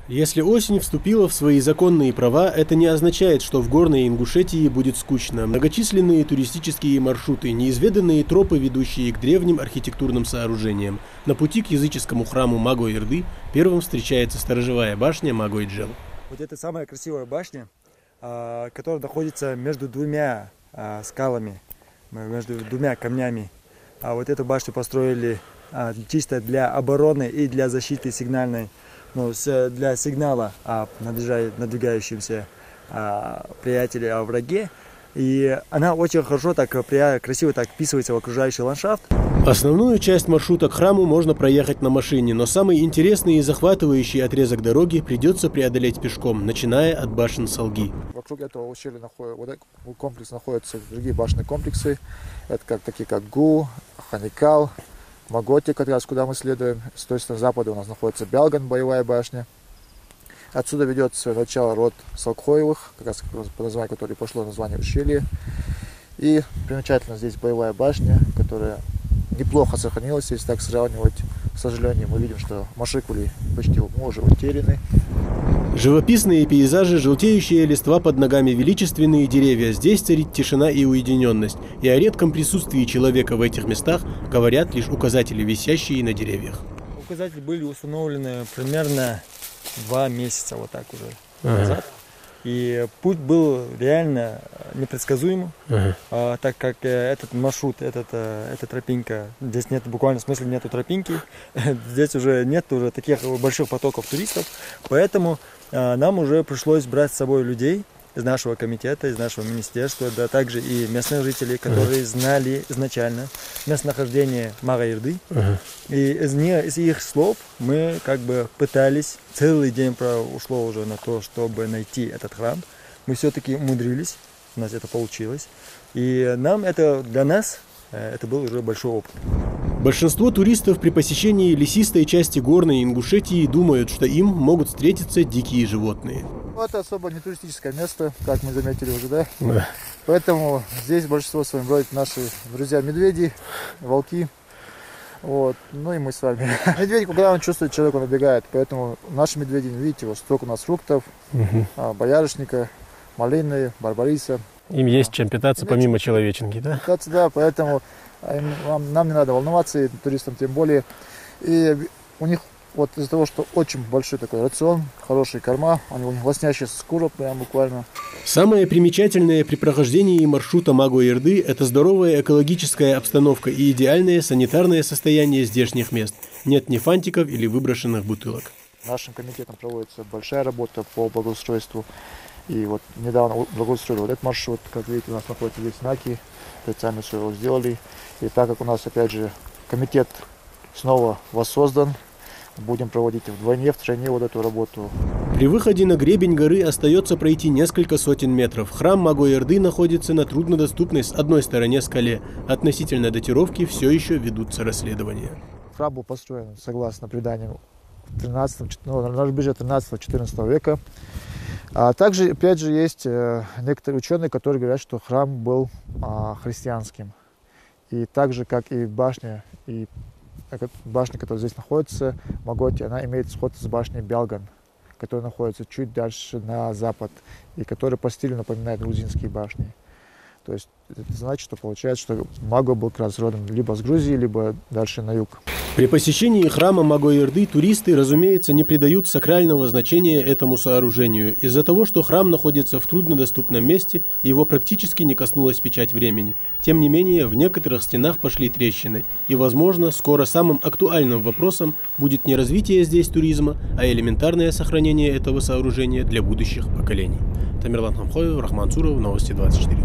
Если осень вступила в свои законные права, это не означает, что в горной Ингушетии будет скучно. Многочисленные туристические маршруты, неизведанные тропы, ведущие к древним архитектурным сооружениям. На пути к языческому храму Магой-Ирды первым встречается сторожевая башня Магой-Джел. Вот это самая красивая башня, которая находится между двумя скалами, между двумя камнями. А вот эту башню построили чисто для обороны и для защиты сигнальной. Для сигнала о надвигающемся приятеле, о враге. И она очень хорошо, красиво вписывается в окружающий ландшафт. Основную часть маршрута к храму можно проехать на машине, но самый интересный и захватывающий отрезок дороги придется преодолеть пешком, начиная от башен Салги. Вокруг этого ущелья комплекс находятся другие башенные комплексы. Это такие как Гу, Ханикал, Маготи, как раз куда мы следуем. С той стороны запада у нас находится Бялган, боевая башня. Отсюда ведется начало род Салкхоевых, как раз по названию которой пошло название ущелья. И примечательно здесь боевая башня, которая неплохо сохранилась, если так сравнивать. К сожалению, мы видим, что машикули почти уже утеряны. Живописные пейзажи, желтеющие листва под ногами, величественные деревья. Здесь царит тишина и уединенность. И о редком присутствии человека в этих местах говорят лишь указатели, висящие на деревьях. Указатели были установлены примерно 2 месяца вот так уже назад. И путь был реально непредсказуемым, так как этот маршрут, эта тропинка, здесь нет, буквально в смысле нету тропинки, здесь уже нет таких больших потоков туристов, поэтому нам уже пришлось брать с собой людей из нашего комитета, из нашего министерства, да также и местных жителей, которые знали изначально местонахождение Магой-Ирды. И из их слов мы пытались, целый день ушло уже на то, чтобы найти этот храм. Мы все-таки умудрились, у нас это получилось. И для нас это был уже большой опыт. Большинство туристов при посещении лесистой части горной Ингушетии думают, что им могут встретиться дикие животные. Это особо не туристическое место, как мы заметили уже, да? Да. Поэтому здесь большинство с вами бродят наши друзья-медведи, волки. Вот. Ну и мы с вами. Медведь, когда он чувствует человека, он убегает. Поэтому наши медведи, видите, вот столько у нас фруктов, боярышника, малины, барбариса. Им есть чем питаться помимо человеченки, да? Да, поэтому нам не надо волноваться, и туристам тем более. И у них вот из-за того, что очень большой такой рацион, хорошие корма, у них лоснящаяся шкура прям буквально. Самое примечательное при прохождении маршрута Магой-Ирды – это здоровая экологическая обстановка и идеальное санитарное состояние здешних мест. Нет ни фантиков или выброшенных бутылок. Нашим комитетом проводится большая работа по благоустройству. И вот недавно благоустроили вот этот маршрут, как видите, у нас находятся здесь знаки, специально все его сделали. И так как у нас, опять же, комитет снова воссоздан, будем проводить втройне вот эту работу. При выходе на гребень горы остается пройти несколько сотен метров. Храм Магой-Ирды находится на труднодоступной с одной стороне скале. Относительно датировки все еще ведутся расследования. Храм был построен, согласно преданиям, на рубеже 13-14 века. А также, опять же, есть некоторые ученые, которые говорят, что храм был христианским. И так же, как и башня, которая здесь находится, Маготи, она имеет сходство с башней Бялган, которая находится чуть дальше на запад, и которая по стилю напоминает грузинские башни. То есть это значит, что получается, что Маго был как раз родом либо с Грузии, либо дальше на юг. При посещении храма Магой-Ирды туристы, разумеется, не придают сакрального значения этому сооружению. Из-за того, что храм находится в труднодоступном месте, его практически не коснулась печать времени. Тем не менее, в некоторых стенах пошли трещины. И, возможно, скоро самым актуальным вопросом будет не развитие здесь туризма, а элементарное сохранение этого сооружения для будущих поколений. Тамерлан Хамхоев, Рахман Цуров, Новости 24.